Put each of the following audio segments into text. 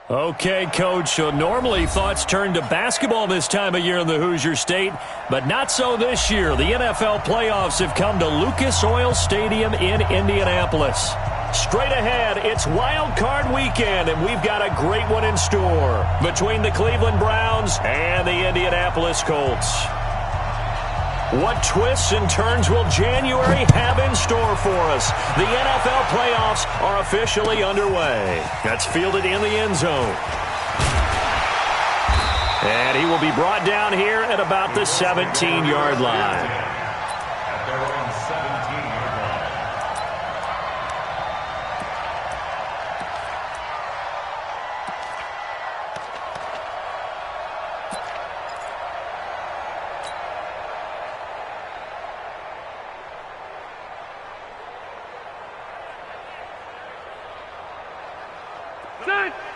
Okay, Coach, so normally thoughts turn to basketball this time of year in the Hoosier State, but not so this year. The NFL playoffs have come to Lucas Oil Stadium in Indianapolis. Straight ahead, it's Wild Card Weekend, and we've got a great one in store between the Cleveland Browns and the Indianapolis Colts. What twists and turns will January have in store for us? The NFL playoffs are officially underway. That's fielded in the end zone. And he will be brought down here at about the 17-yard line.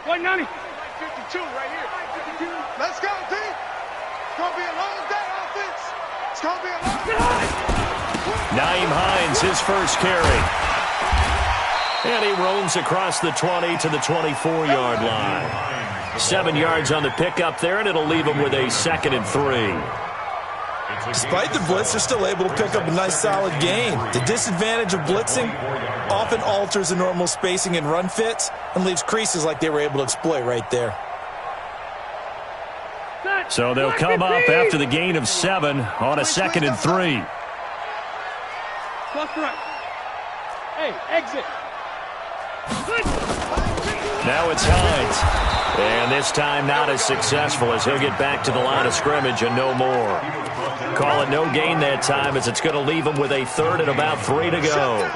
White 90. 52 right here. Let's go, D. It's going to be a long day, offense. It's going to be a long day. Naeem Hines, his first carry. And he roams across the 20 to the 24-yard line. 7 yards on the pickup there, and it'll leave him with a 2nd and 3. Despite the blitz, they're still able to pick up a nice, solid gain. The disadvantage of blitzing often alters the normal spacing and run fits and leaves creases like they were able to exploit right there. So they'll come up after the gain of 7 on a 2nd and 3. Hey, exit. Now it's Hines. And this time not as successful as he'll get back to the line of scrimmage and no more. Call it no gain that time as it's going to leave him with a 3rd and about 3 to go.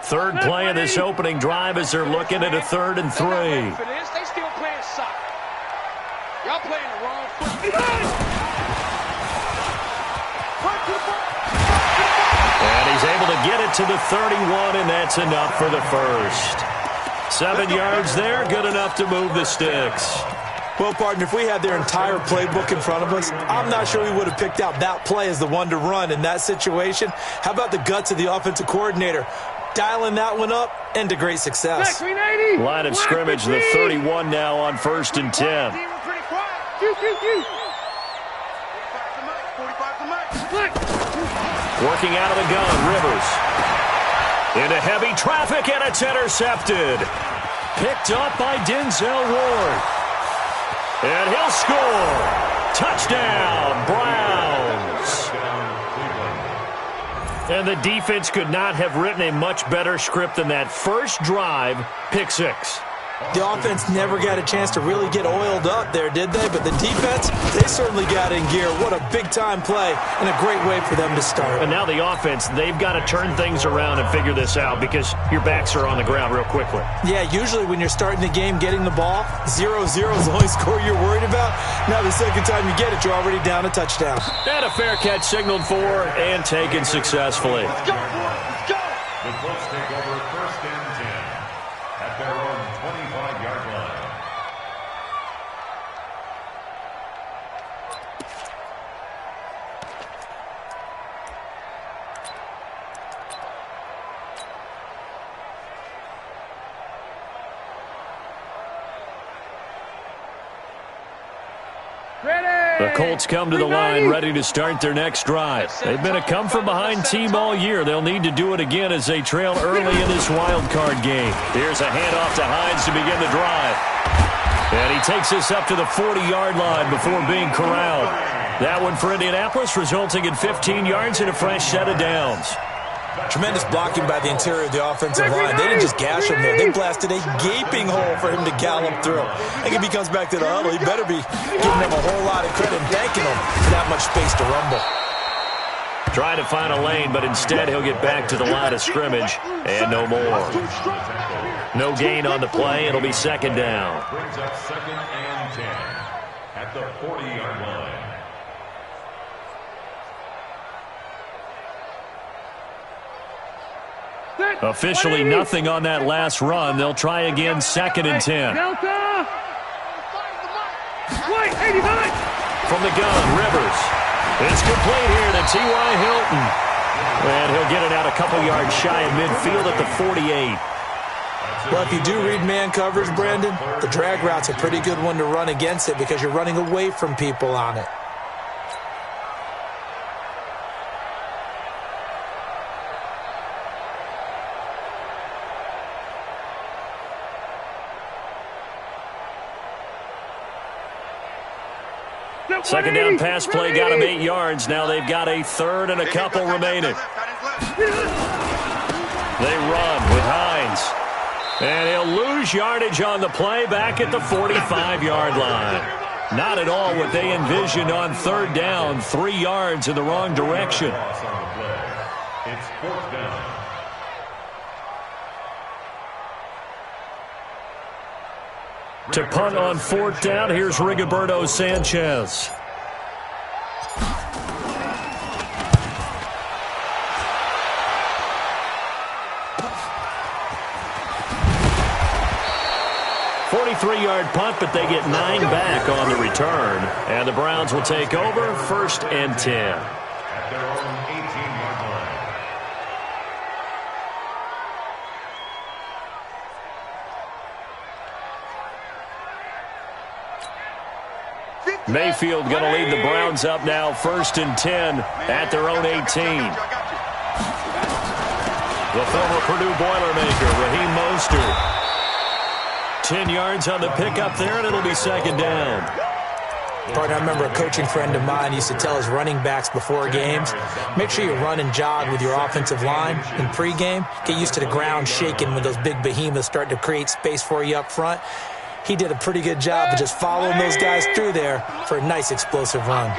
Third play of this opening drive as they're looking at a 3rd and 3. They still playing soccer. Y'all playing the wrong foot. And he's able to get it to the 31, and that's enough for the first. 7 yards there, good enough to move the sticks. Well, partner, if we had their entire playbook in front of us, I'm not sure we would have picked out that play as the one to run in that situation. How about the guts of the offensive coordinator? Dialing that one up into great success. Line of scrimmage, the 31 now on 1st and 10. Working out of the gun, Rivers. Into heavy traffic, and it's intercepted. Picked up by Denzel Ward. And he'll score. Touchdown, Browns. And the defense could not have written a much better script than that first drive, pick 6. The offense never got a chance to really get oiled up there, did they? But the defense, they certainly got in gear. What a big-time play and a great way for them to start. And now the offense, they've got to turn things around and figure this out because your backs are on the ground real quickly. Yeah, usually when you're starting the game, getting the ball, 0-0 is the only score you're worried about. Now the second time you get it, you're already down a touchdown. And a fair catch signaled for and taken successfully. Let's go. Let's go. The Colts take over 1st and 10 at their own 25-yard line. The Colts come to the line ready to start their next drive. They've been a come-from-behind team all year. They'll need to do it again as they trail early in this wild card game. Here's a handoff to Hines to begin the drive. And he takes this up to the 40-yard line before being corralled. That one for Indianapolis, resulting in 15 yards and a fresh set of downs. Tremendous blocking by the interior of the offensive line. They didn't just gash him there. They blasted a gaping hole for him to gallop through. I think if he comes back to the huddle, he better be giving them a whole lot of credit and thanking them for that much space to rumble. Trying to find a lane, but instead he'll get back to the line of scrimmage and no more. No gain on the play. It'll be 2nd down. Brings up 2nd and 10 at the 40-yard line. Officially nothing on that last run. They'll try again, 2nd and 10. Delta! Wait, 85! From the gun, Rivers. It's complete here to T.Y. Hilton. And he'll get it out a couple yards shy of midfield at the 48. Well, if you do read man coverage, Brandon, the drag route's a pretty good one to run against it because you're running away from people on it. Second down pass play got him 8 yards. Now they've got a 3rd and a couple remaining. They run with Hines. And he'll lose yardage on the play back at the 45-yard line. Not at all what they envisioned on 3rd down. 3 yards in the wrong direction. It's 4th down. To punt on 4th down, here's Rigoberto Sanchez. Three-yard punt, but they get 9 back on the return. And the Browns will take over, 1st and 10. At their own 18-yard line. Mayfield going to lead the Browns up now, 1st and 10 at their own 18. The former Purdue Boilermaker, Raheem Mostert. 10 yards on the pickup there, and it'll be 2nd down. Partner, I remember a coaching friend of mine used to tell his running backs before games, make sure you run and jog with your offensive line in pregame. Get used to the ground shaking when those big behemoths start to create space for you up front. He did a pretty good job of just following those guys through there for a nice explosive run.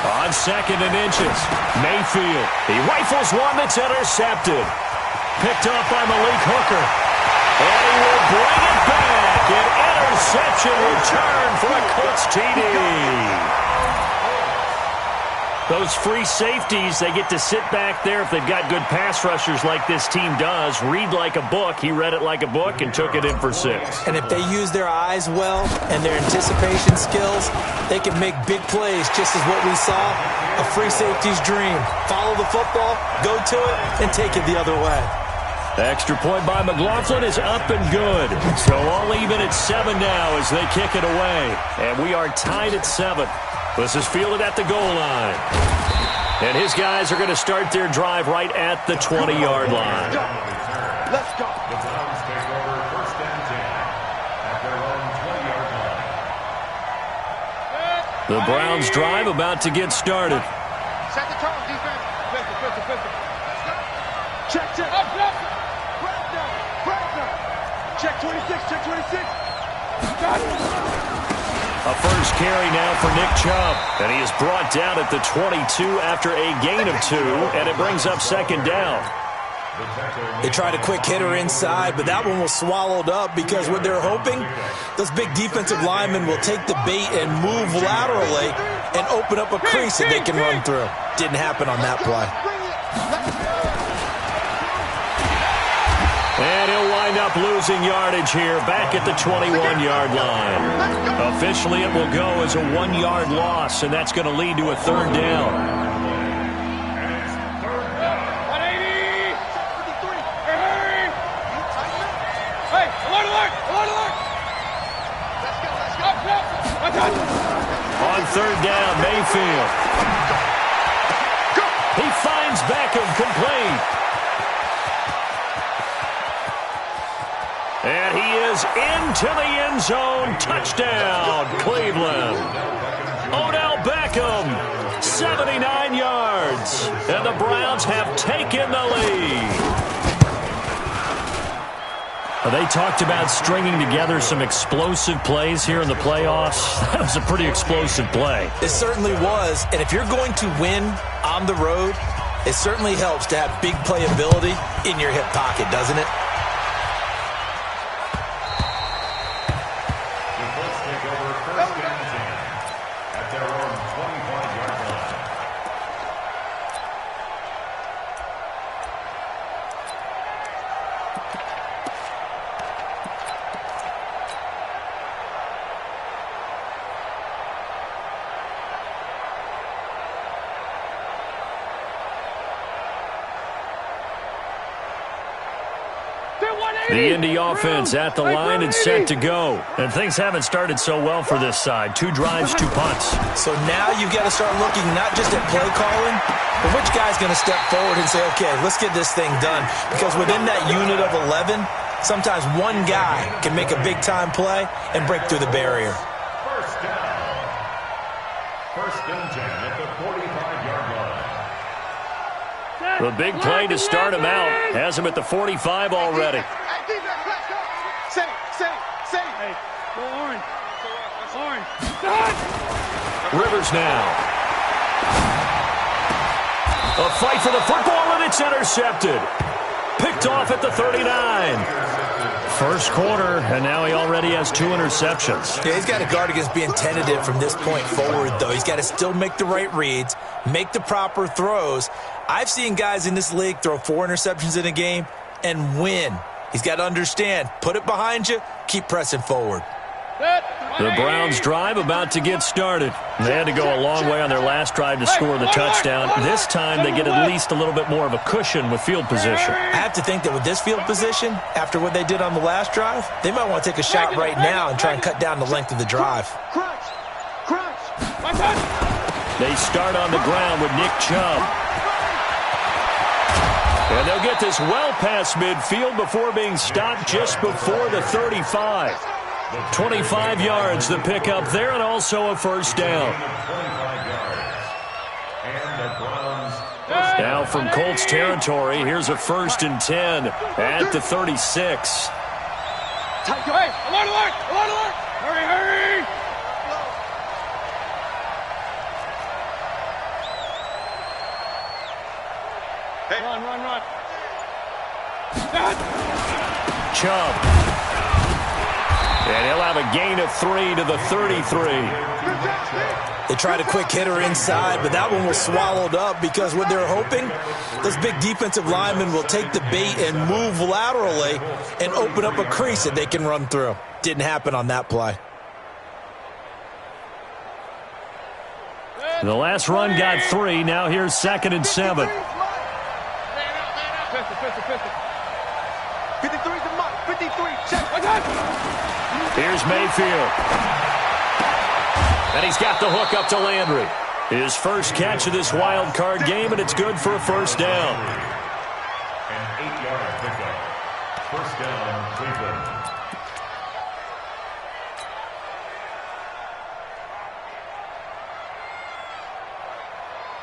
On 2nd and inches, Mayfield. He rifles one that's intercepted. Picked up by Malik Hooker. And he will bring it back. An interception return for a Colts TD. Those free safeties, they get to sit back there if they've got good pass rushers like this team does. Read like a book. He read it like a book and took it in for 6. And if they use their eyes well and their anticipation skills, they can make big plays, just as what we saw. A free safety's dream. Follow the football, go to it, and take it the other way. Extra point by McLaughlin is up and good. So all even at 7 now as they kick it away. And we are tied at 7. This is fielded at the goal line. And his guys are going to start their drive right at the 20-yard line. Let's go. The Browns take over 1st and 10 at their own 20-yard line. The Browns drive about to get started. Set the tone, defense. Pistol. Check. Breakdown. Check 26. A first carry now for Nick Chubb. And he is brought down at the 22 after a gain of 2. And it brings up 2nd down. They tried a quick hitter inside, but that one was swallowed up because what they're hoping, those big defensive linemen will take the bait and move laterally and open up a crease that they can run through. Didn't happen on that play. And he'll wind up losing yardage here back at the 21-yard line. Officially, it will go as a 1-yard loss, and that's going to lead to a 3rd down. On 3rd down, Mayfield. He finds Beckham complete. And he is into the end zone. Touchdown, Cleveland. Odell Beckham, 79 yards. And the Browns have taken the lead. They talked about stringing together some explosive plays here in the playoffs. That was a pretty explosive play. It certainly was. And if you're going to win on the road, it certainly helps to have big playability in your hip pocket, doesn't it? The Colts take over 1st and 10 at their own 25-yard line. The Indy offense at the line and set to go. And things haven't started so well for this side. 2 drives, 2 punts. So now you've got to start looking not just at play calling, but which guy's going to step forward and say, okay, let's get this thing done. Because within that unit of 11, sometimes one guy can make a big-time play and break through the barrier. First down. First and 10 at the 45-yard line. The big play to start him out. Has him at the 45 already. Hey, go orange. Orange. Rivers now. A fight for the football, and it's intercepted. Picked off at the 39. First quarter, and now he already has 2 interceptions. Yeah, he's got to guard against being tentative from this point forward, though. He's got to still make the right reads, make the proper throws. I've seen guys in this league throw 4 interceptions in a game and win. He's got to understand, put it behind you, keep pressing forward. The Browns' drive about to get started. They had to go a long way on their last drive to score the touchdown. This time they get at least a little bit more of a cushion with field position. I have to think that with this field position, after what they did on the last drive, they might want to take a shot right now and try and cut down the length of the drive. They start on the ground with Nick Chubb. And they'll get this well past midfield before being stopped just before the 35. 25 yards the pickup there, and also a first down. Now from Colts territory, here's a 1st and 10 at the 36. Hey, alert! Hurry! Hey. Run. Chubb. And he'll have a gain of 3 to the 33. They tried a quick hitter inside, but that one was swallowed up because what they're hoping, those big defensive linemen will take the bait and move laterally and open up a crease that they can run through. Didn't happen on that play. The last run got 3. Now here's 2nd and 7. 53's a mark. 53, check. Here's Mayfield. And he's got the hook up to Landry. His first catch of this wild card game, and it's good for a first down. An 8-yard pickup. First down, Cleveland.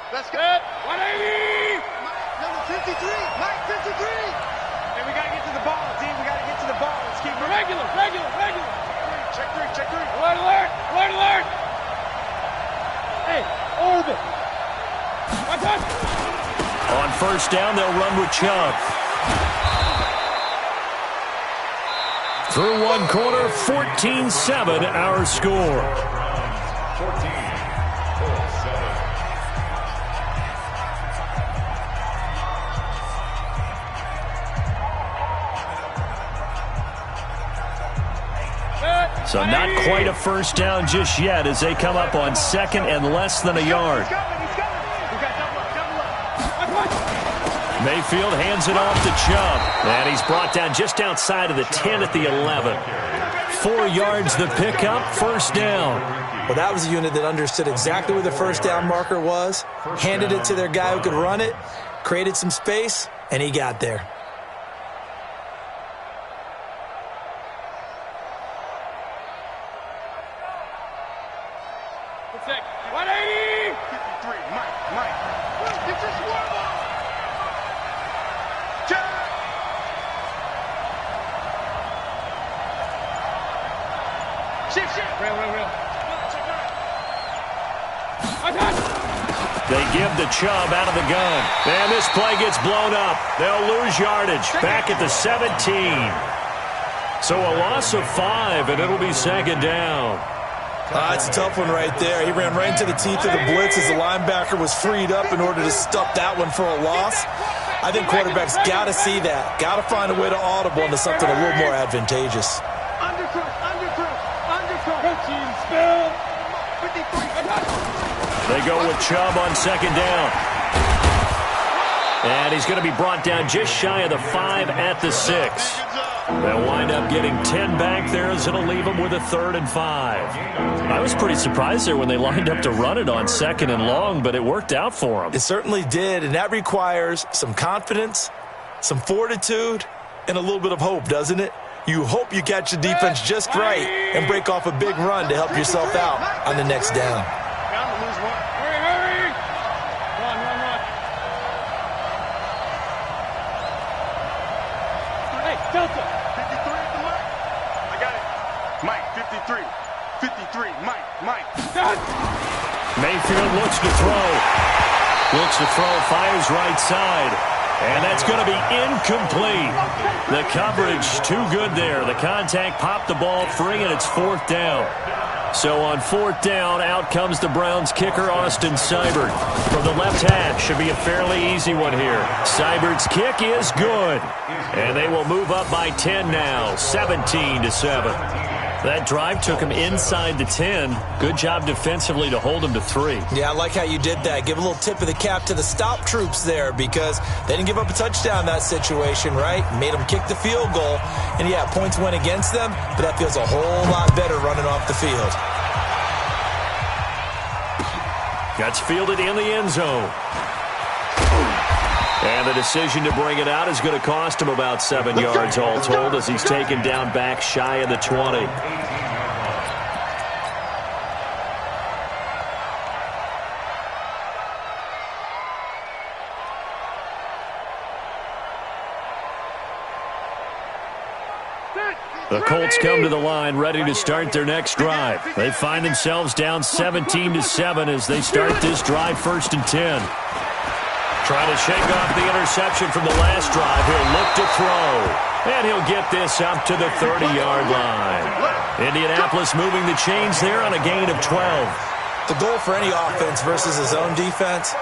Let's go. 180. Number 53. Mike 53. And we got to get to the ball, team. We got to get to the ball. Let's keep it regular. Check three. Alert. Hey, orbit. Watch out. On first down, they'll run with Chubb. Through one quarter, 14-7 our score. 14-7. So not quite a first down just yet as they come up on 2nd and less than a yard. Mayfield hands it off to Chubb. And he's brought down just outside of the 10 at the 11. 4 yards the pickup, first down. Well, that was a unit that understood exactly where the first down marker was, handed it to their guy who could run it, created some space, and he got there. They give the Chubb out of the gun. And this play gets blown up. They'll lose yardage back at the 17. So a loss of 5, and it'll be 2nd down. It's a tough one right there. He ran right into the teeth of the blitz as the linebacker was freed up in order to stop that one for a loss. I think quarterbacks got to see that. Got to find a way to audible into something a little more advantageous. They go with Chubb on 2nd down. And he's going to be brought down just shy of the 5 at the 6. They'll wind up getting 10 back there as it'll leave them with a 3rd and 5. I was pretty surprised there when they lined up to run it on 2nd and long, but it worked out for them. It certainly did, and that requires some confidence, some fortitude, and a little bit of hope, doesn't it? You hope you catch the defense just right and break off a big run to help yourself out on the next down. Delta. 53 at the mark. I got it. Mike, 53. 53. Mike. Mayfield looks to throw. Fires right side. And that's going to be incomplete. The coverage too good there. The contact popped the ball free, and it's 4th down. So on 4th down, out comes the Browns kicker, Austin Seibert. From the left hash, should be a fairly easy one here. Seibert's kick is good. And they will move up by 10 now, 17-7. That drive took him inside the 10. Good job defensively to hold him to 3. Yeah, I like how you did that. Give a little tip of the cap to the stop troops there because they didn't give up a touchdown in that situation, right? Made them kick the field goal. And, yeah, points went against them, but that feels a whole lot better running off the field. That's fielded in the end zone. And the decision to bring it out is going to cost him about 7 yards all told as he's taken down back shy of the 20. The Colts come to the line ready to start their next drive. They find themselves down 17-7 as they start this drive 1st and 10. Trying to shake off the interception from the last drive. He'll look to throw. And he'll get this up to the 30-yard line. Indianapolis moving the chains there on a gain of 12. The goal for any offense versus his own defense,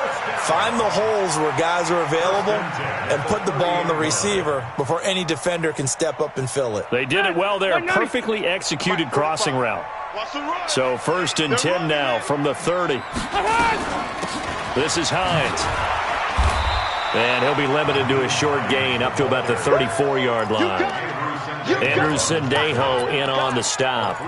find the holes where guys are available and put the ball on the receiver before any defender can step up and fill it. They did it well there. Perfectly executed crossing route. So 1st and 10 now from the 30. This is Hines. And he'll be limited to a short gain up to about the 34-yard line. Andrew Sendejo in on the stop.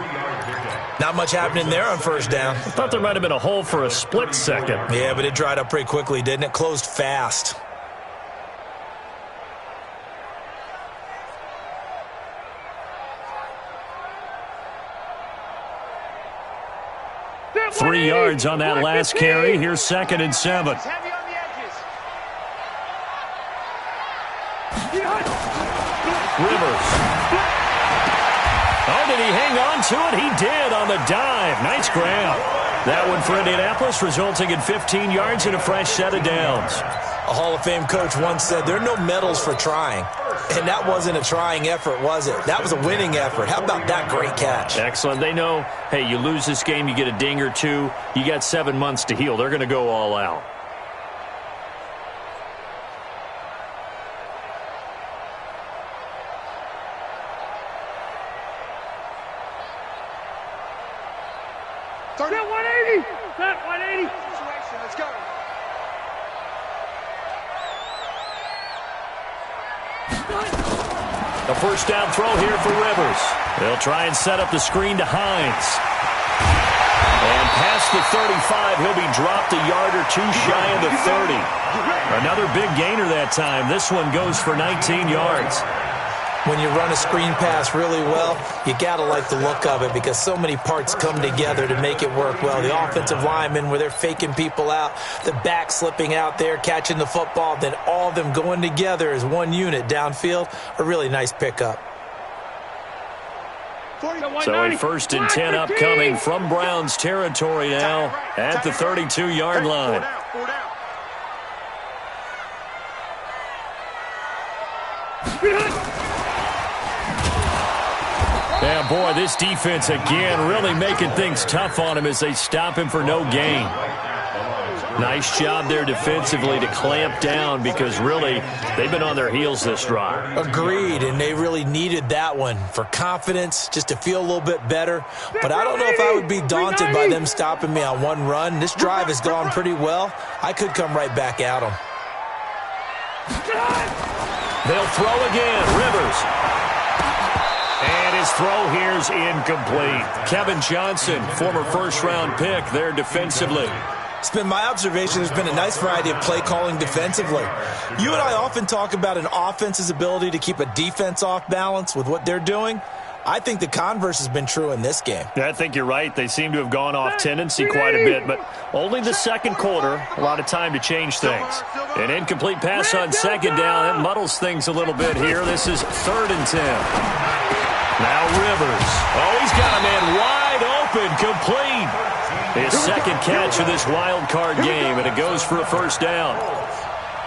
Not much happening there on 1st down. I thought there might have been a hole for a split second. Yeah, but it dried up pretty quickly, didn't it? Closed fast. Three yards on that last carry. Here's 2nd and 7. Rivers. Oh, did he hang on to it? He did on the dive. Nice grab. That one for Indianapolis, resulting in 15 yards and a fresh set of downs. A Hall of Fame coach once said, there are no medals for trying. And that wasn't a trying effort, was it? That was a winning effort. How about that great catch? Excellent. They know, hey, you lose this game, you get a ding or two. You got 7 months to heal. They're going to go all out. Set 180. Set 180. Let's go. A 1st down throw here for Rivers. They'll try and set up the screen to Hines. And past the 35, he'll be dropped a yard or two shy of the 30. Another big gainer that time. This one goes for 19 yards. When you run a screen pass really well, you got to like the look of it because so many parts come together to make it work well. The offensive linemen, where they're faking people out, the back slipping out there, catching the football, then all of them going together as one unit downfield, a really nice pickup. So a 1st and 10 upcoming from Browns territory now at the 32-yard line. Yeah, boy, this defense again really making things tough on him as they stop him for no gain. Nice job there defensively to clamp down because really they've been on their heels this drive. Agreed, and they really needed that one for confidence, just to feel a little bit better. But I don't know if I would be daunted by them stopping me on one run. This drive has gone pretty well. I could come right back at them. They'll throw again. Rivers. And his throw here's incomplete. Kevin Johnson, former first-round pick there defensively. It's been my observation there's been a nice variety of play calling defensively. You and I often talk about an offense's ability to keep a defense off balance with what they're doing. I think the converse has been true in this game. Yeah, I think you're right. They seem to have gone off tendency quite a bit, but only the second quarter, a lot of time to change things. An incomplete pass on second down. That muddles things a little bit here. This is 3rd and 10. Now Rivers. Oh, he's got a man wide open, complete. His second catch of this wild card game, and it goes for a first down.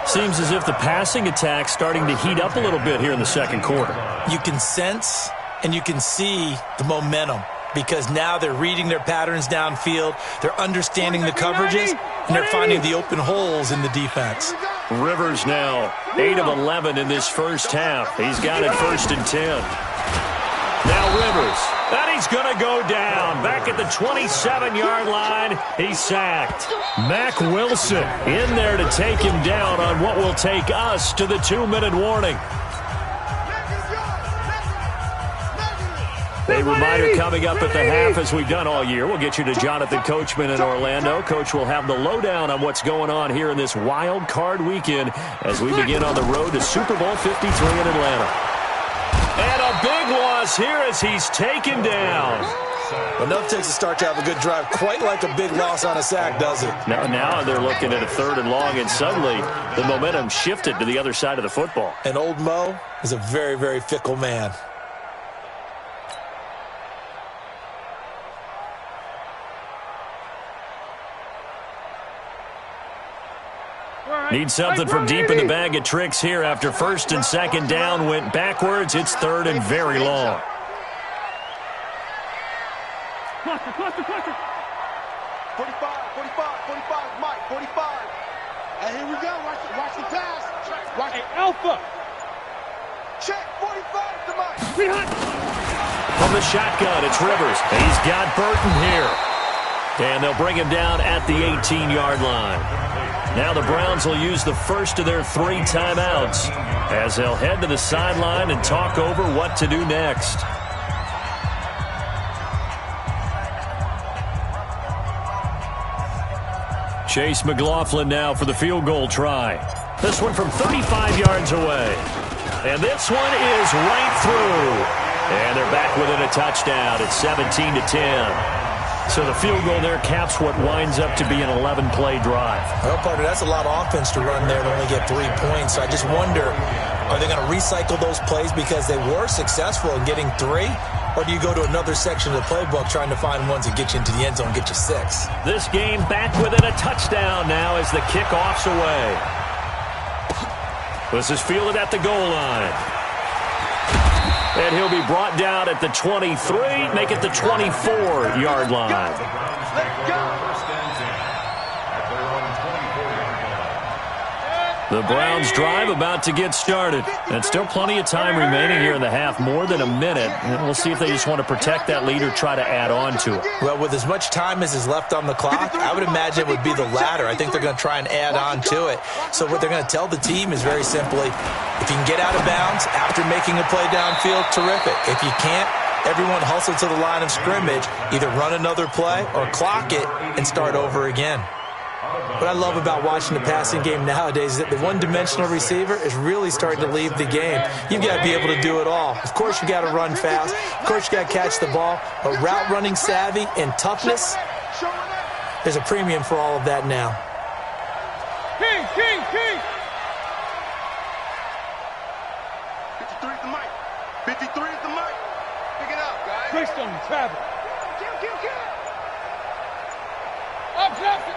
Seems as if the passing attack's starting to heat up a little bit here in the second quarter. You can sense and you can see the momentum because now they're reading their patterns downfield, they're understanding the coverages, and they're finding the open holes in the defense. Rivers now 8 of 11 in this first half. He's got it 1st and 10. Now Rivers, and he's going to go down. Back at the 27-yard line, he's sacked. Mack Wilson in there to take him down on what will take us to the 2-minute warning. A reminder coming up at the half, as we've done all year. We'll get you to Jonathan Coachman in Orlando. Coach will have the lowdown on what's going on here in this wild card weekend as we begin on the road to Super Bowl 53 in Atlanta. And a big loss here as he's taken down. Well, enough takes a start to have a good drive. Quite like a big loss on a sack, does it? Now they're looking at a 3rd and long, and suddenly the momentum shifted to the other side of the football. And old Mo is a very, very fickle man. Need something from deep in the bag of tricks here after 1st and 2nd down went backwards. It's 3rd and very long. Cluster. 45, Mike, 45. And here we go. Watch the pass. Watch it. Alpha. Check, 45 to Mike. From the shotgun, it's Rivers. He's got Burton here. And they'll bring him down at the 18-yard line. Now the Browns will use the first of their 3 timeouts as they'll head to the sideline and talk over what to do next. Chase McLaughlin now for the field goal try. This one from 35 yards away. And this one is right through. And they're back within a touchdown. It's 17-10. So the field goal there caps what winds up to be an 11-play drive. Well, partner, that's a lot of offense to run there to only get 3 points. So I just wonder, are they going to recycle those plays because they were successful in getting 3? Or do you go to another section of the playbook trying to find ones that get you into the end zone and get you 6? This game back within a touchdown now as the kickoff's away. This is fielded at the goal line. And he'll be brought down at the 23, make it the 24-yard line. The Browns drive about to get started. And still plenty of time remaining here in the half, more than a minute. And we'll see if they just want to protect that lead or try to add on to it. Well, with as much time as is left on the clock, I would imagine it would be the latter. I think they're going to try and add on to it. So what they're going to tell the team is very simply, if you can get out of bounds after making a play downfield, terrific. If you can't, everyone hustle to the line of scrimmage, either run another play or clock it and start over again. What I love about watching the passing game nowadays is that the one-dimensional receiver is really starting to leave the game. You've got to be able to do it all. Of course, you got to run fast. Of course, you got to catch the ball. But route running savvy and toughness, there's a premium for all of that now. King. 53 is the mic. 53 is the mic. Pick it up, guys. Greystone, travel. Kill. Up, Jackson.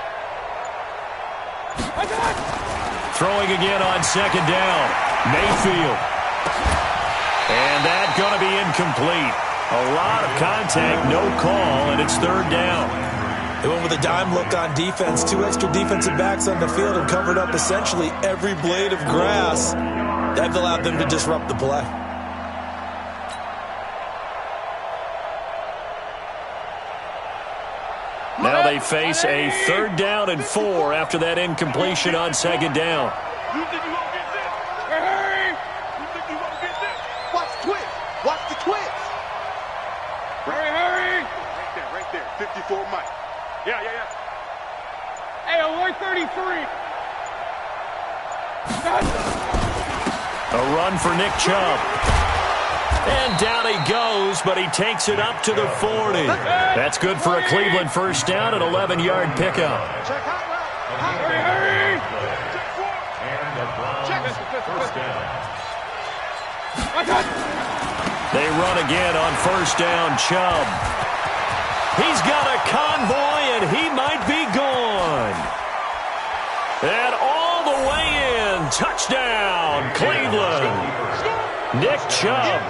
Throwing again on second down. Mayfield. And that's going to be incomplete. A lot of contact, no call, and it's third down. They went with a dime look on defense. 2 extra defensive backs on the field and covered up essentially every blade of grass. That allowed them to disrupt the play. Now they face a 3rd down and 4 after that incompletion on second down. A run for Nick Chubb. And down he goes, but he takes it up to the 40. That's good for a Cleveland first down, an 11-yard pickup. Hurry! And the Browns first down. They run again on first down, Chubb. He's got a convoy, and he might be gone. And all the way in, touchdown, Cleveland. Nick Chubb,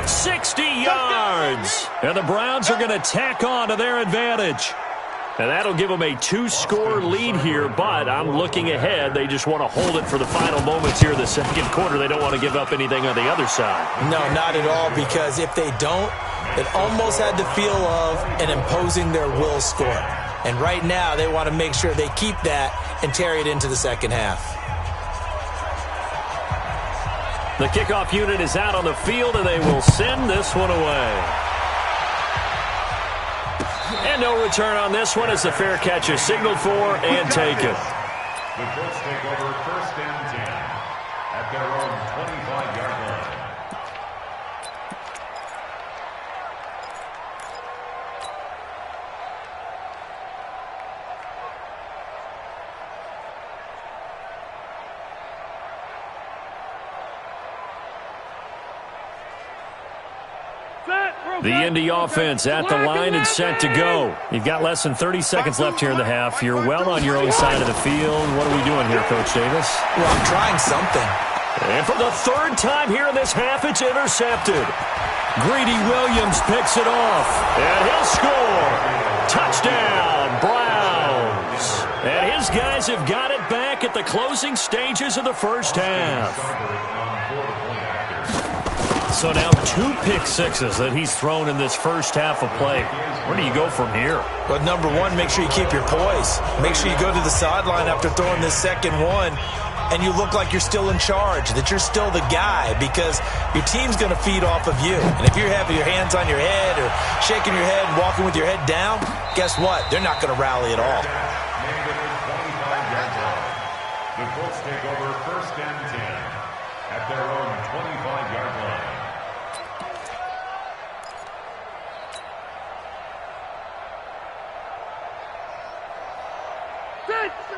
60 yards. And the Browns are going to tack on to their advantage. And that'll give them a 2-score lead here, but I'm looking ahead. They just want to hold it for the final moments here in the second quarter. They don't want to give up anything on the other side. No, not at all, because if they don't, it almost had the feel of an imposing their will score. And right now, they want to make sure they keep that and carry it into the second half. The kickoff unit is out on the field, and they will send this one away. And no return on this one as the fair catch is signaled for and taken. The Colts take over first and 10 at their own 25-yard line. The Indy offense at the line and set to go. You've got less than 30 seconds left here in the half. You're well on your own side of the field. What are we doing here, Coach Davis? Well, I'm trying something. And for the third time here in this half, it's intercepted. Greedy Williams picks it off. And he'll score. Touchdown, Browns. And his guys have got it back at the closing stages of the first half. So now 2 pick sixes that he's thrown in this first half of play. Where do you go from here? But number one, make sure you keep your poise. Make sure you go to the sideline after throwing this second one, and you look like you're still in charge, that you're still the guy, because your team's going to feed off of you. And if you're having your hands on your head or shaking your head and walking with your head down, guess what? They're not going to rally at all. The Colts take over first and 10 at their own 25-yard line.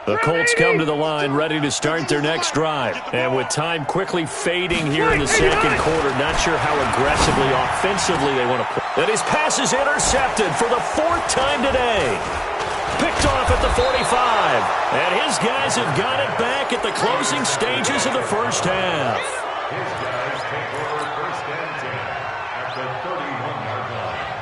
The Colts come to the line ready to start their next drive. And with time quickly fading here in the second quarter, not sure how aggressively, offensively they want to play. And his pass is intercepted for the 4th time today. Picked off at the 45. And his guys have got it back at the closing stages of the first half. His guys take over first and 10 at the 31-yard line.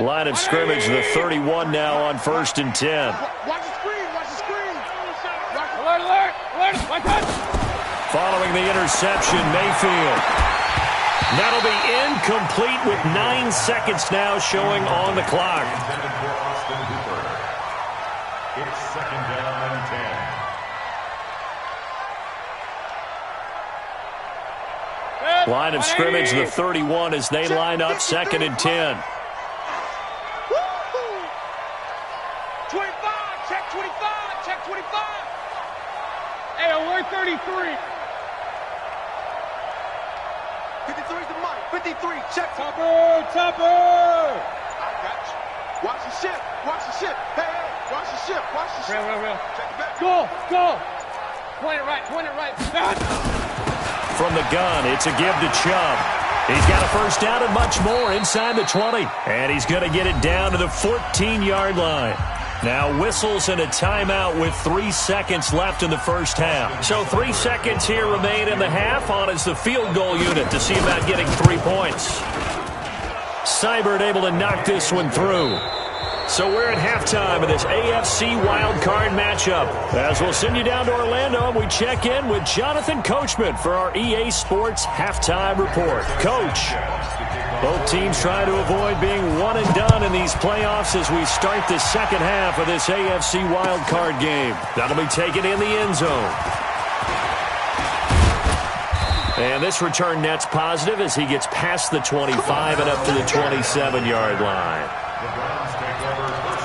Line of scrimmage, the 31 now on first and 10. Watch the screen, watch the screen. Alert, watch out. Following the interception, Mayfield. That'll be incomplete with 9 seconds now showing on the clock. Intended for Austin Hooper. It's second down and 10. Line of scrimmage, the 31 as they line up second and 10. 25, check 25, check 25. Hey, alert 33. 53's the mic, 53, check. Topper. I got you. Watch the ship, Hey, watch the ship. Real. Check it back. Go. Point it right. From the gun, it's a give to Chubb. He's got a first down and much more inside the 20. And he's going to get it down to the 14-yard line. Now whistles and a timeout with 3 seconds left in the first half. So 3 seconds here remain in the half. On is the field goal unit to see about getting 3 points. Seibert able to knock this one through. So we're at halftime of this AFC wildcard matchup. As we'll send you down to Orlando, and we check in with Jonathan Coachman for our EA Sports halftime report. Coach, both teams try to avoid being one and done in these playoffs as we start the second half of this AFC wildcard game. That'll be taken in the end zone. And this return net's positive as he gets past the 25 and up to the 27-yard line. The Browns take over first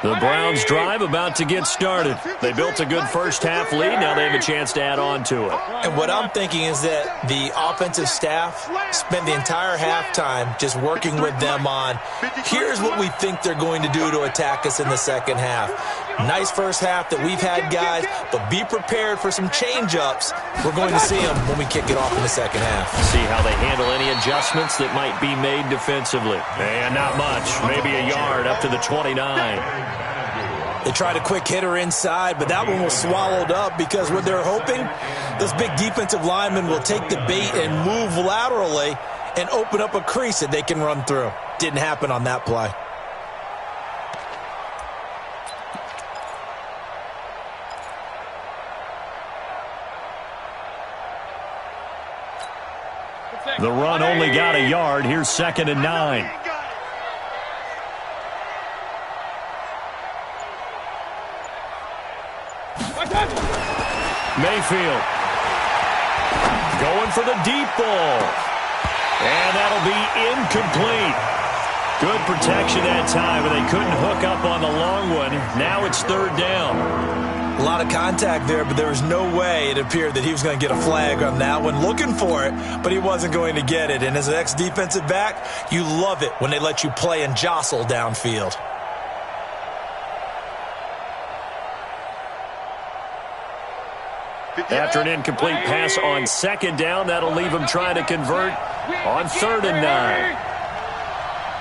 The Browns' drive about to get started. They built a good first-half lead. Now they have a chance to add on to it. And what I'm thinking is that the offensive staff spent the entire halftime just working with them on, here's what we think they're going to do to attack us in the second half. Nice first half that we've had, guys, but be prepared for some change-ups. We're going to see them when we kick it off in the second half. See how they handle any adjustments that might be made defensively. And not much, maybe a yard up to the 29. They tried a quick hitter inside, but that one was swallowed up because what they're hoping, those big defensive linemen will take the bait and move laterally and open up a crease that they can run through. Didn't happen on that play. The run only got a yard. Here's 2nd and 9. Mayfield going for the deep ball. And that'll be incomplete. Good protection that time, and they couldn't hook up on the long one. Now it's 3rd down. A lot of contact there, but there was no way it appeared that he was going to get a flag on that one. Looking for it, but he wasn't going to get it. And as an ex-defensive back, you love it when they let you play and jostle downfield. After an incomplete pass on 2nd down, that'll leave him trying to convert on 3rd and 9.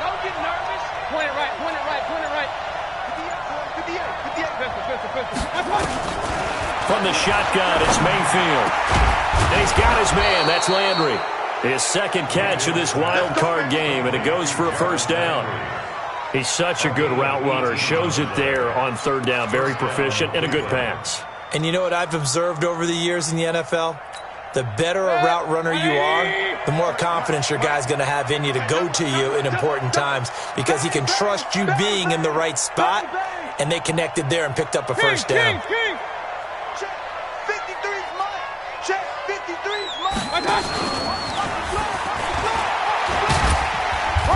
Don't get nervous. Point it right, point it right, point it right. 58. From the shotgun, it's Mayfield. And he's got his man. That's Landry. His 2nd catch of this wild card game, and it goes for a 1st down. He's such a good route runner. Shows it there on 3rd down. Very proficient and a good pass. And you know what I've observed over the years in the NFL? The better a route runner you are, the more confidence your guy's going to have in you to go to you in important times because he can trust you being in the right spot, and they connected there and picked up a 1st down. Check 53's mine. Check 53's mine.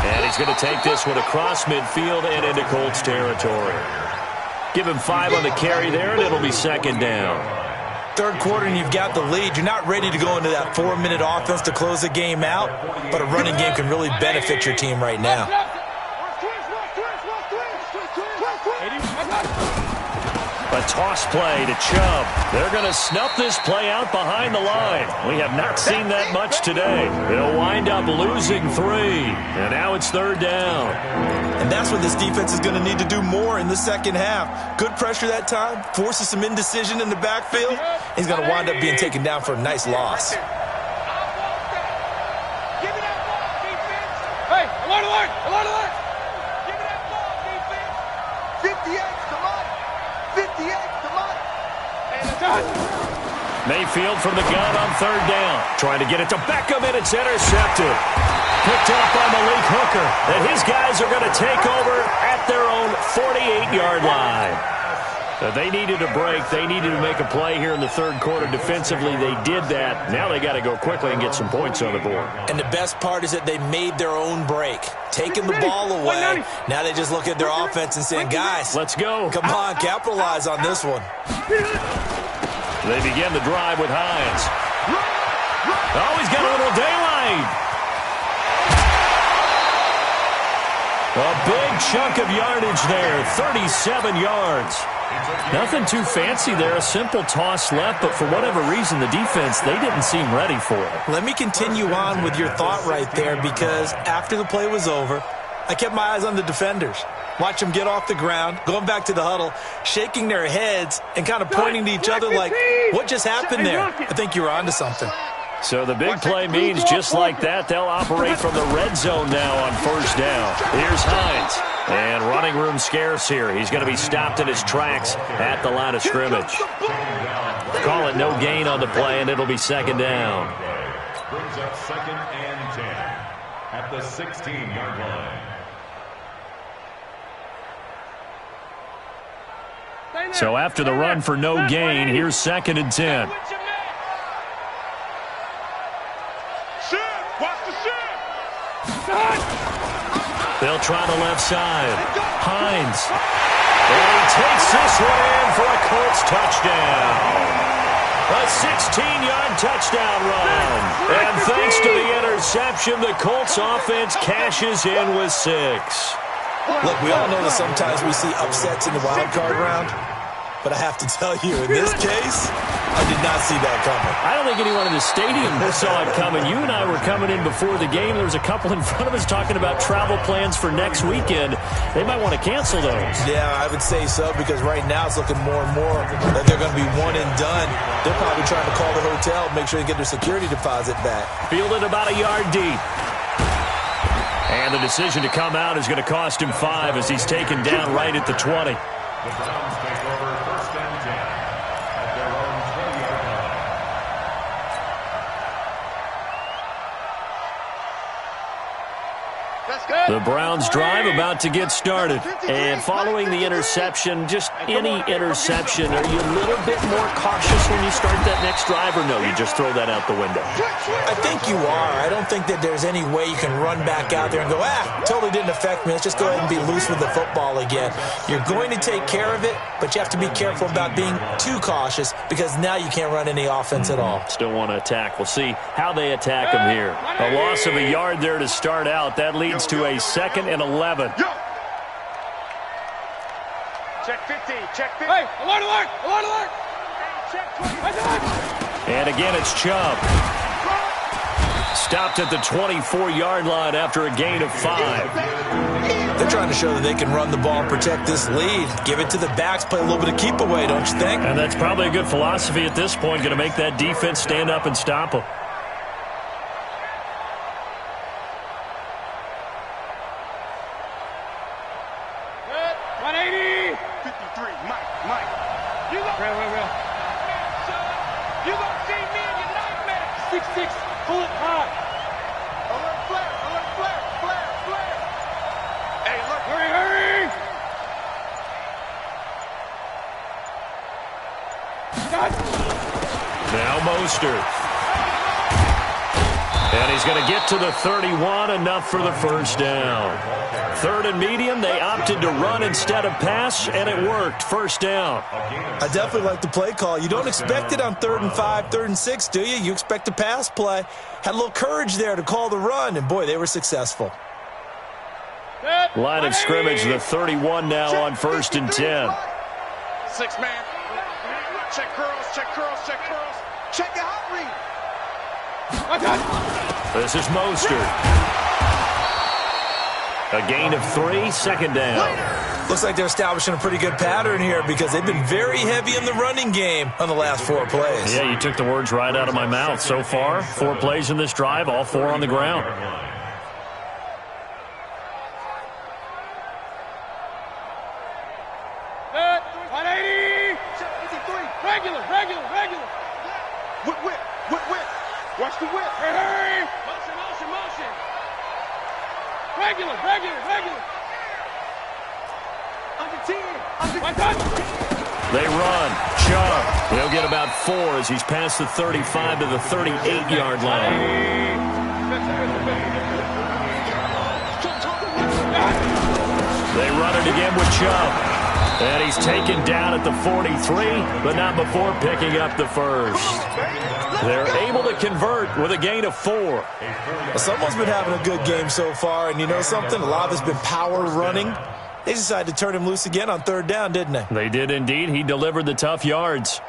And he's going to take this one across midfield and into Colts territory. Give him 5 on the carry there, and it'll be 2nd down. 3rd quarter, and you've got the lead. You're not ready to go into that 4-minute offense to close the game out, but a running game can really benefit your team right now. A toss play to Chubb. They're going to snuff this play out behind the line. We have not seen that much today. They'll wind up losing 3, and now it's 3rd down. And that's what this defense is going to need to do more in the second half. Good pressure that time, forces some indecision in the backfield. He's going to wind up being taken down for a nice loss. Hey, alert, alert, alert, alert. Give me that ball, defense. 58, come on. 58, come on. And it's done. Mayfield from the gun on 3rd down. Trying to get it to Beckham, and it's intercepted. Picked up by Malik Hooker. And his guys are going to take over at their own 48-yard line. They needed a break. They needed to make a play here in the 3rd quarter. Defensively, they did that. Now they got to go quickly and get some points on the board. And the best part is that they made their own break. Taking the ball away. Now they just look at their offense and saying, guys, let's go. Come on, capitalize on this one. They begin the drive with Hines. Oh, he's got a little daylight. A big chunk of yardage there, 37 yards. Nothing too fancy there, a simple toss left, but for whatever reason, the defense, they didn't seem ready for it. Let me continue on with your thought right there, because after the play was over, I kept my eyes on the defenders. Watch them get off the ground, going back to the huddle, shaking their heads and kind of pointing to each other like, what just happened there? I think you were onto something. So the big play means just like that, they'll operate from the red zone now on 1st down. Here's Hines. And running room scarce here. He's going to be stopped in his tracks at the line of scrimmage. Call it no gain on the play, and it'll be 2nd down. Brings up 2nd and 10 at the 16-yard line. So after the run for no gain, here's 2nd and 10. They'll They'll try the left side. Hines. And he takes this one in for a Colts touchdown. A 16-yard touchdown run. And thanks to the interception, the Colts offense cashes in with 6. Look, we all know that sometimes we see upsets in the wild card round, but I have to tell you, in this case, I did not see that coming. I don't think anyone in the stadium saw it coming. You and I were coming in before the game. There was a couple in front of us talking about travel plans for next weekend. They might want to cancel those. Yeah, I would say so, because right now it's looking more and more that they're going to be one and done. They're probably trying to call the hotel, make sure they get their security deposit back. Fielded about a yard deep. And the decision to come out is going to cost him 5 as he's taken down right at the 20. The Browns take over 1st and 10 at their own 20-yard line. The Browns drive about to get started. And following the interception, just any interception, are you a little bit more cautious when you start that next drive, or no, you just throw that out the window? I think you are. I don't think that there's any way you can run back out there and go, totally didn't affect me. Let's just go ahead and be loose with the football again. You're going to take care of it, but you have to be careful about being too cautious, because now you can't run any offense at all. Still want to attack. We'll see how they attack him here. A loss of a yard there to start out. That leads to a 2nd and 11. Check 15, check 15. Hey, alert, alert, alert, alert. Check 20. And again, it's Chubb. Stopped at the 24-yard line after a gain of 5. They're trying to show that they can run the ball and protect this lead. Give it to the backs, play a little bit of keep away, don't you think? And that's probably a good philosophy at this point, going to make that defense stand up and stop them. Now Mostert. And he's going to get to the 31, enough for the first down. 3rd and medium, they opted to run instead of pass, and it worked. First down. I definitely like the play call. You don't expect it on 3rd and 5, 3rd and 6, do you? You expect a pass play. Had a little courage there to call the run, and boy, they were successful. Line of scrimmage, the 31 now on 1st and 10. 6-man. Check curls, check curls, check curls. Check the hot read. This is Mostert. A gain of 3, 2nd down. Looks like they're establishing a pretty good pattern here, because they've been very heavy in the running game on the last 4 plays. Yeah, you took the words right out of my mouth. So far, 4 plays in this drive, all 4 on the ground. Watch the whip. Hey! Motion, motion, motion. Regular. Under 10. They run. Chubb. He'll get about 4 as he's past the 35 to the 38-yard line. They run it again with Chubb. And he's taken down at the 43, but not before picking up the first. They're able to convert with a gain of 4. Well, someone's been having a good game so far, and you know something? A lot of it's been power running. They decided to turn him loose again on 3rd down, didn't they? They did indeed. He delivered the tough yards.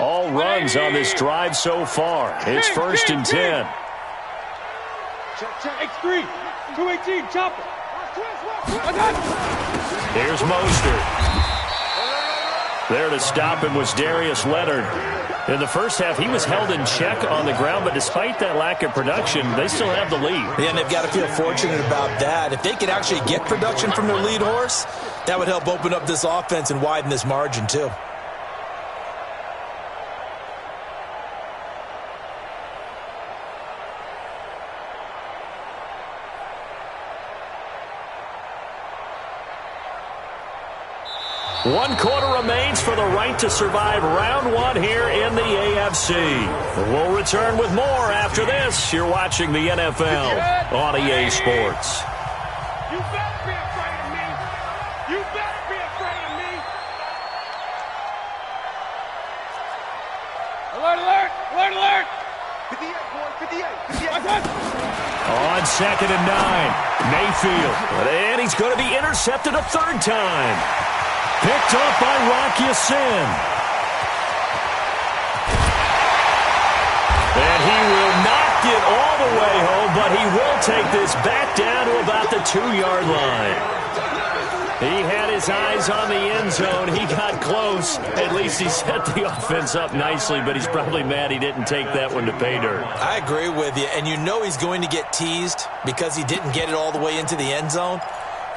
All runs on this drive so far. It's 1st and 10. X3, 218, chopper. Here's Mostert. There to stop him was Darius Leonard. In the first half, he was held in check on the ground, but despite that lack of production, they still have the lead. Yeah, and they've got to feel fortunate about that. If they could actually get production from their lead horse, that would help open up this offense and widen this margin, too. 1 quarter remains for the right to survive round 1 here in the AFC. We'll return with more after this. You're watching the NFL on EA Sports. You better be afraid of me. You better be afraid of me. Alert, alert, alert, alert. 58, boy, 58. On 2nd and 9, Mayfield. And he's going to be intercepted a 3rd time. Picked up by Rock Ya-Sin. And he will not get all the way home, but he will take this back down to about the 2-yard line. He had his eyes on the end zone. He got close. At least he set the offense up nicely, but he's probably mad he didn't take that one to pay dirt. I agree with you, and you know he's going to get teased because he didn't get it all the way into the end zone.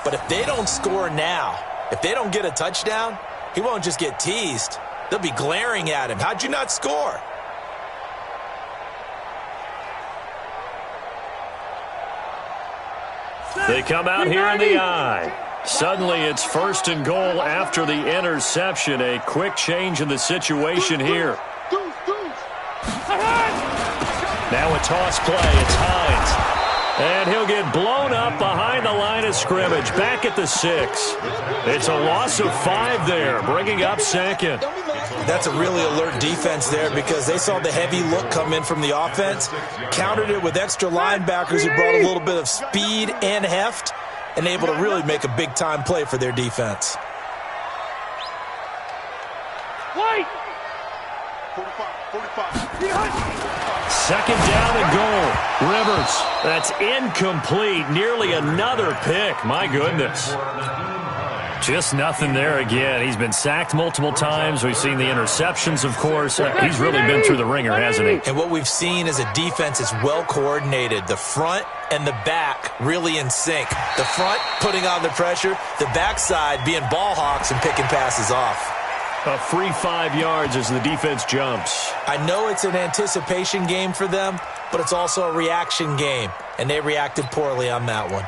But if they don't score now, if they don't get a touchdown, he won't just get teased. They'll be glaring at him. How'd you not score? They come out here in the I. Suddenly it's 1st and goal after the interception. A quick change in the situation here. Now a toss play. It's Hines. And he'll get blown up behind the line of scrimmage. Back at the 6. It's a loss of 5 there, bringing up 2nd. That's a really alert defense there because they saw the heavy look come in from the offense, countered it with extra linebackers who brought a little bit of speed and heft, and able to really make a big-time play for their defense. Wait! 45. 2nd down and goal. Rivers. That's incomplete. Nearly another pick. My goodness. Just nothing there again. He's been sacked multiple times. We've seen the interceptions, of course. He's really been through the ringer, hasn't he? And what we've seen is a defense is well coordinated. The front and the back really in sync. The front putting on the pressure, the backside being ball hawks and picking passes off. A free 5 yards as the defense jumps. I know it's an anticipation game for them, but it's also a reaction game, and they reacted poorly on that one.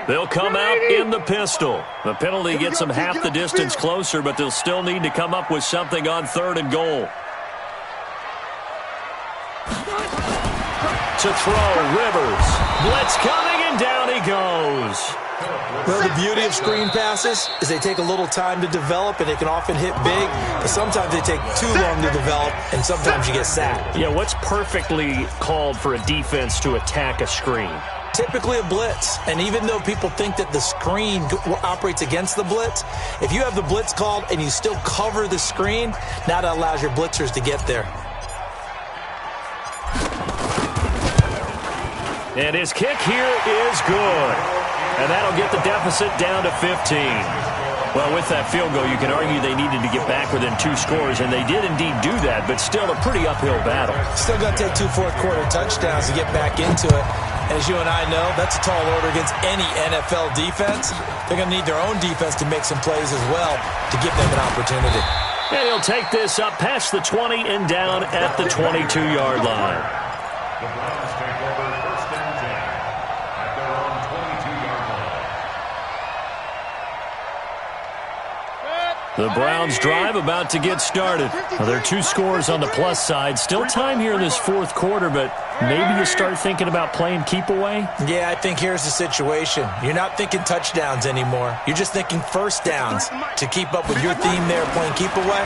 They'll come out in the pistol. The penalty gets them half the distance closer, but they'll still need to come up with something on 3rd and goal. To throw, Rivers. Blitz coming, and down he goes. Well, the beauty of screen passes is they take a little time to develop, and they can often hit big, but sometimes they take too long to develop, and sometimes you get sacked. Yeah, what's perfectly called for a defense to attack a screen? Typically a blitz, and even though people think that the screen operates against the blitz, if you have the blitz called and you still cover the screen, now that allows your blitzers to get there. And his kick here is good. And that'll get the deficit down to 15. Well, with that field goal, you can argue they needed to get back within 2 scores, and they did indeed do that, but still a pretty uphill battle. Still got to take 2 fourth-quarter touchdowns to get back into it. And as you and I know, that's a tall order against any NFL defense. They're going to need their own defense to make some plays as well to give them an opportunity. And he'll take this up past the 20 and down at the 22-yard line. The Browns take over 1st and 10 at their own 22-yard line. The Browns drive about to get started. Well, there are 2 scores on the plus side. Still time here in this 4th quarter, but maybe you start thinking about playing keep away? Yeah, I think here's the situation. You're not thinking touchdowns anymore. You're just thinking first downs. To keep up with your theme there, playing keep away,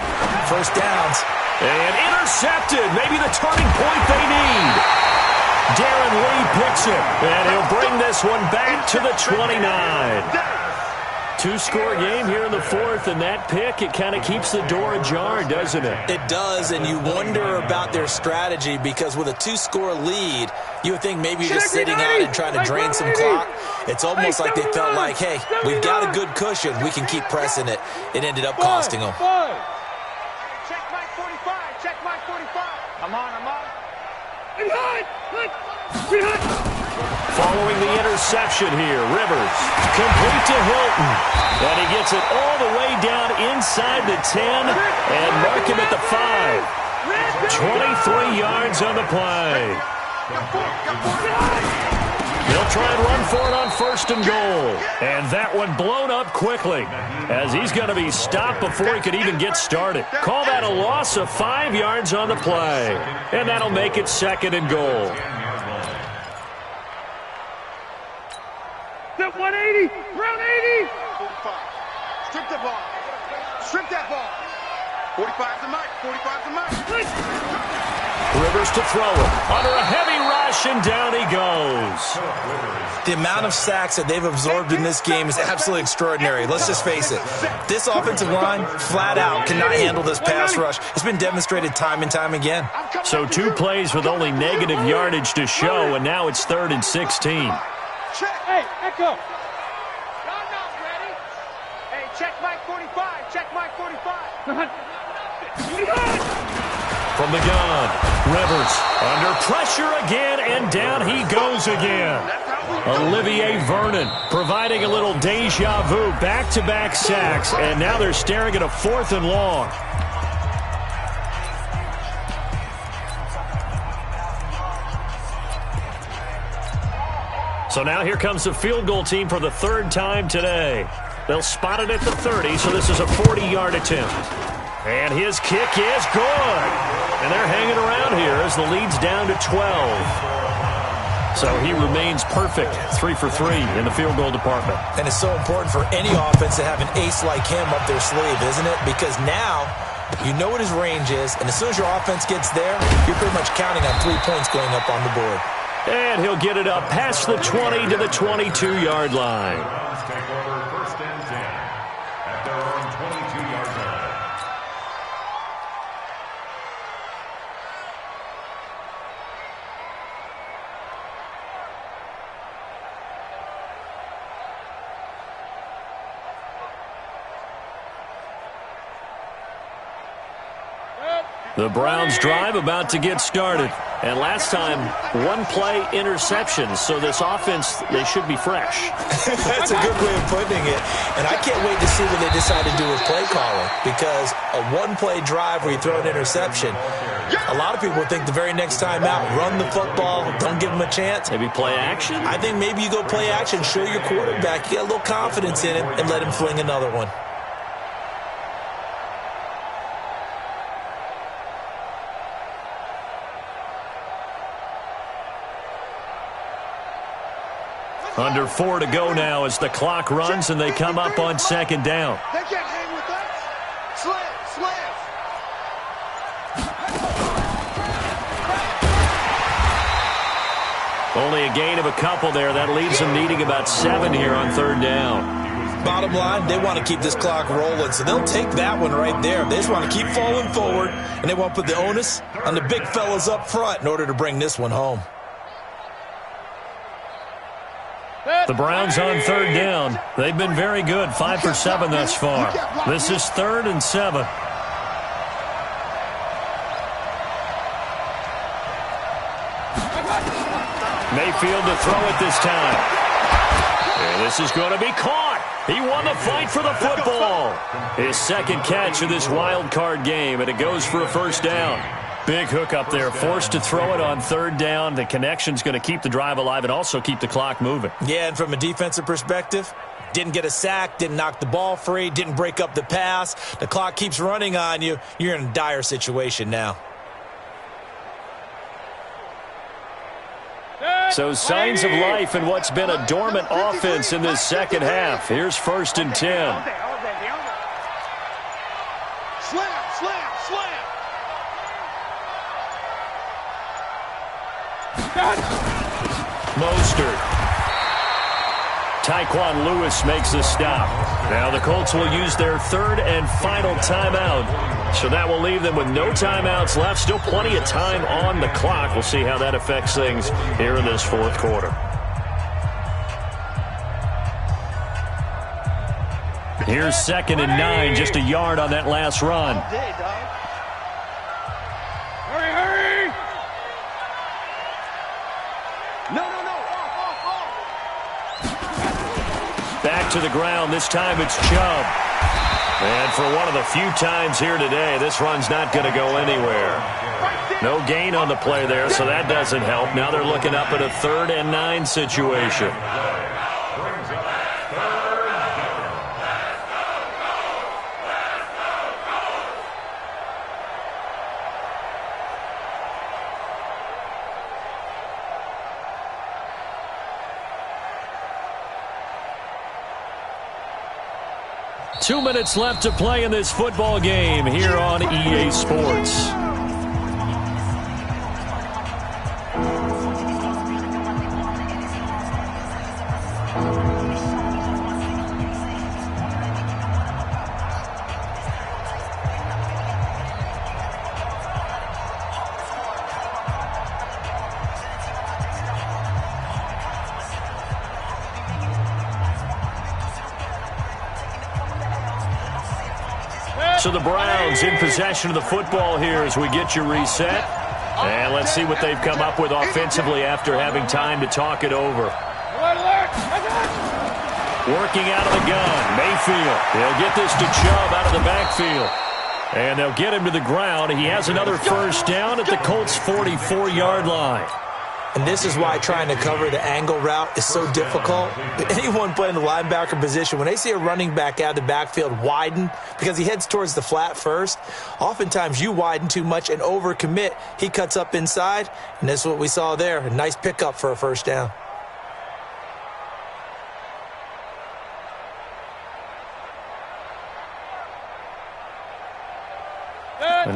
first downs. And intercepted. Maybe the turning point they need. Darren Lee picks it, and he'll bring this one back to the 29. 2-score game here in the 4th, and that pick, it kind of keeps the door ajar, doesn't it? It does, and you wonder about their strategy because with a 2-score lead, you would think maybe you're just sitting out and trying to drain some clock. It's almost like they felt like, hey, we've got a good cushion. We can keep pressing it. It ended up costing them. Check my 45. Check my 45. I'm on. Behind. following the interception here. Rivers complete to Hilton. And he gets it all the way down inside the 10 and mark him at the 5. 23 yards on the play. They'll try and run for it on 1st and goal. And that one blown up quickly as he's going to be stopped before he could even get started. Call that a loss of 5 yards on the play. And that'll make it 2nd and goal. 180, round 80. 45. Strip the ball. Strip that ball. 45's the mic. 45's the mic. Rivers to throw it. Under a heavy rush, and down he goes. The amount of sacks that they've absorbed in this game is absolutely extraordinary. Let's just face it. This offensive line, flat out, cannot handle this pass rush. It's been demonstrated time and time again. So 2 plays with only negative yardage to show, and now it's 3rd and 16. Check. Hey, Echo. Y'all not ready. Hey, check Mike 45. Check Mike 45. From the gun, Rivers under pressure again, and down he goes again. Olivier Vernon providing a little deja vu, back-to-back sacks, and now they're staring at a 4th and long. So now here comes the field goal team for the 3rd time today. They'll spot it at the 30, so this is a 40-yard attempt. And his kick is good. And they're hanging around here as the lead's down to 12. So he remains perfect, 3 for 3 in the field goal department. And it's so important for any offense to have an ace like him up their sleeve, isn't it? Because now you know what his range is, and as soon as your offense gets there, you're pretty much counting on 3 points going up on the board. And he'll get it up past the 20 to the 22-yard line. Browns take over 1st and 10 at their own 22-yard line. The Browns drive about to get started. And last time, 1-play interceptions. So this offense, they should be fresh. That's a good way of putting it. And I can't wait to see what they decide to do with play calling. Because a 1-play drive where you throw an interception, a lot of people think the very next time out, run the football, don't give them a chance. Maybe play action? I think maybe you go play action, show your quarterback, you get a little confidence in him, and let him fling another one. Under 4 to go now as the clock runs and they come up on 2nd down. They can't hang with us. Slam, slam. Only a gain of a couple there. That leaves them needing about 7 here on 3rd down. Bottom line, they want to keep this clock rolling, so they'll take that one right there. They just want to keep falling forward, and they want to put the onus on the big fellas up front in order to bring this one home. The Browns on 3rd down. They've been very good, 5 for 7 thus far. This is 3rd and 7. Mayfield to throw it this time. And this is going to be caught. He won the fight for the football. His 2nd catch of this wild card game, and it goes for a 1st down. Big hook up there, forced to throw it on 3rd down. The connection's going to keep the drive alive and also keep the clock moving. Yeah, and from a defensive perspective, didn't get a sack, didn't knock the ball free, didn't break up the pass. The clock keeps running on you. You're in a dire situation now. So signs of life in what's been a dormant offense in this 2nd half. Here's 1st and 10. Slam, slam, slam. Mostert. Tyquan Lewis makes the stop. Now the Colts will use their 3rd and final timeout. So that will leave them with no timeouts left. Still plenty of time on the clock. We'll see how that affects things here in this 4th quarter. Here's 2nd and 9, just a yard on that last run. Hurry, hurry! No, no, no! Off, off, off! back to the ground. This time it's Chubb. And for one of the few times here today, this run's not going to go anywhere. No gain on the play there, so that doesn't help. Now they're looking up at a 3rd and 9 situation. 2 minutes left to play in this football game here on EA Sports. So the Browns in possession of the football here as we get you reset. And let's see what they've come up with offensively after having time to talk it over. Working out of the gun, Mayfield. They'll get this to Chubb out of the backfield. And they'll get him to the ground. He has another first down at the Colts' 44-yard line. And this is why trying to cover the angle route is so difficult. Anyone playing the linebacker position, when they see a running back out of the backfield widen, because he heads towards the flat first, oftentimes you widen too much and overcommit. He cuts up inside, and that's what we saw there. A nice pickup for a first down.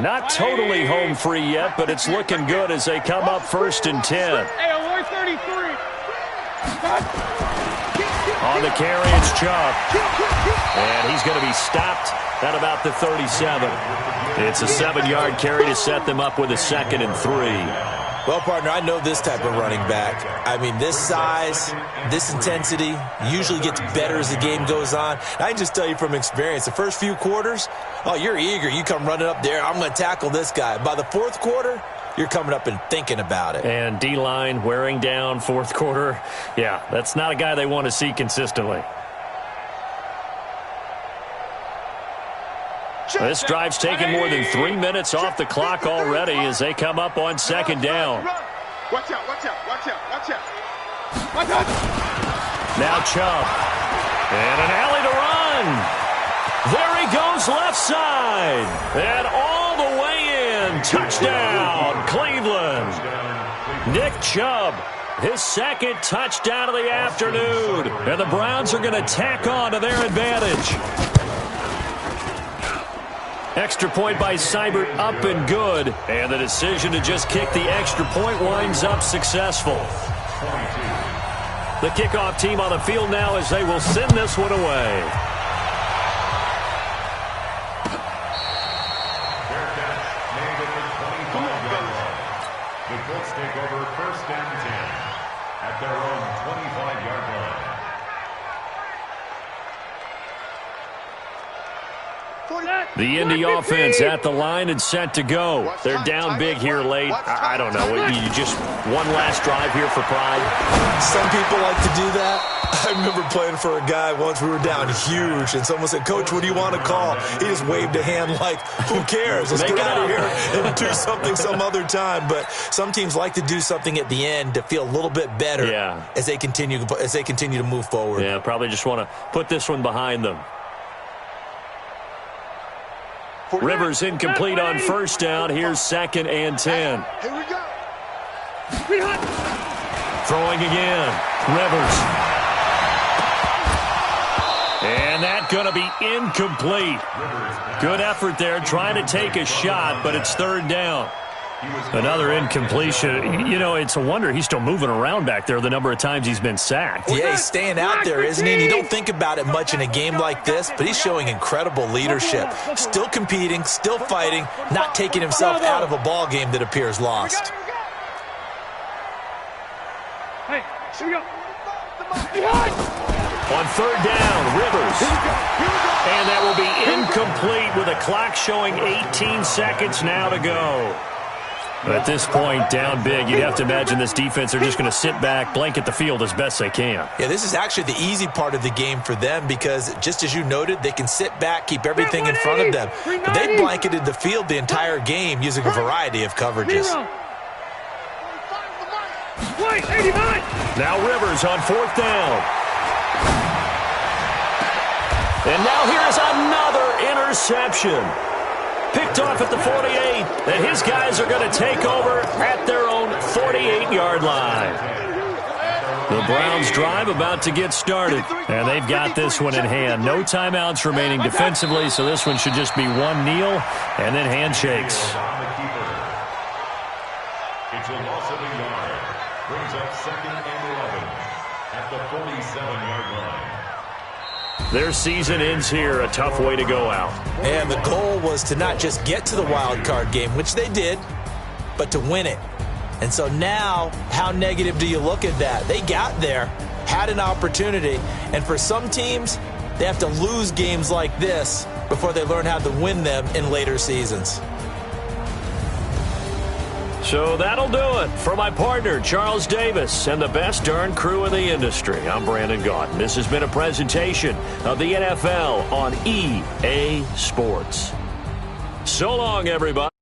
Not totally home free yet, but it's looking good as they come up 1st and 10. On the carry, it's Chubb. And he's going to be stopped at about the 37. It's a 7-yard carry to set them up with a 2nd and 3. Well, partner, I know this type of running back. I mean, this size, this intensity usually gets better as the game goes on. I can just tell you from experience, the first few quarters, oh, you're eager. You come running up there, I'm going to tackle this guy. By the 4th quarter, you're coming up and thinking about it. And D-line wearing down 4th quarter. Yeah, that's not a guy they want to see consistently. This drive's taken more than 3 minutes off the clock already as they come up on 2nd down. Watch out, watch out, watch out, watch out. Watch out. Now Chubb. And an alley to run. There he goes left side. And all the way in. Touchdown, Cleveland. Nick Chubb. His 2nd touchdown of the afternoon. And the Browns are going to tack on to their advantage. Extra point by Seibert up and good. And the decision to just kick the extra point winds up successful. The kickoff team on the field now as they will send this one away. The Colts take over 1st and 10 at their own 25-yard line. The Indy offense at the line and set to go. They're down big here late. I don't know. You just one last drive here for pride. Some people like to do that. I remember playing for a guy once. We were down huge, and someone said, "Coach, what do you want to call?" He just waved a hand like, "Who cares? Let's get out of here and do something some other time." But some teams like to do something at the end to feel a little bit better as they continue to move forward. Yeah, probably just want to put this one behind them. Rivers incomplete on 1st down. Here's 2nd and 10. Here we go. Throwing again. Rivers. And that's going to be incomplete. Good effort there trying to take a shot, but it's 3rd down. Another incompletion. You know, it's a wonder he's still moving around back there the number of times he's been sacked. Yeah, he's staying out there, isn't he? And you don't think about it much in a game like this, but he's showing incredible leadership. Still competing, still fighting, not taking himself out of a ball game that appears lost. Hey, here we go. On 3rd down, Rivers. And that will be incomplete with a clock showing 18 seconds now to go. At this point, down big, you'd have to imagine this defense are just going to sit back, blanket the field as best they can. Yeah, this is actually the easy part of the game for them because, just as you noted, they can sit back, keep everything in front of them. But they blanketed the field the entire game using a variety of coverages. Now Rivers on 4th down. And now here's another interception. Picked off at the 48, and his guys are going to take over at their own 48-yard line. The Browns' drive about to get started, and they've got this one in hand. No timeouts remaining defensively, so this one should just be one kneel and then handshakes. It's a loss of a yard. Brings up 2nd and 11 at the 47-yard line. Their season ends here, a tough way to go out. And the goal was to not just get to the wild card game, which they did, but to win it. And so now, how negative do you look at that? They got there, had an opportunity, and for some teams, they have to lose games like this before they learn how to win them in later seasons. So that'll do it. For my partner, Charles Davis, and the best darn crew in the industry, I'm Brandon Gaudin. This has been a presentation of the NFL on EA Sports. So long, everybody.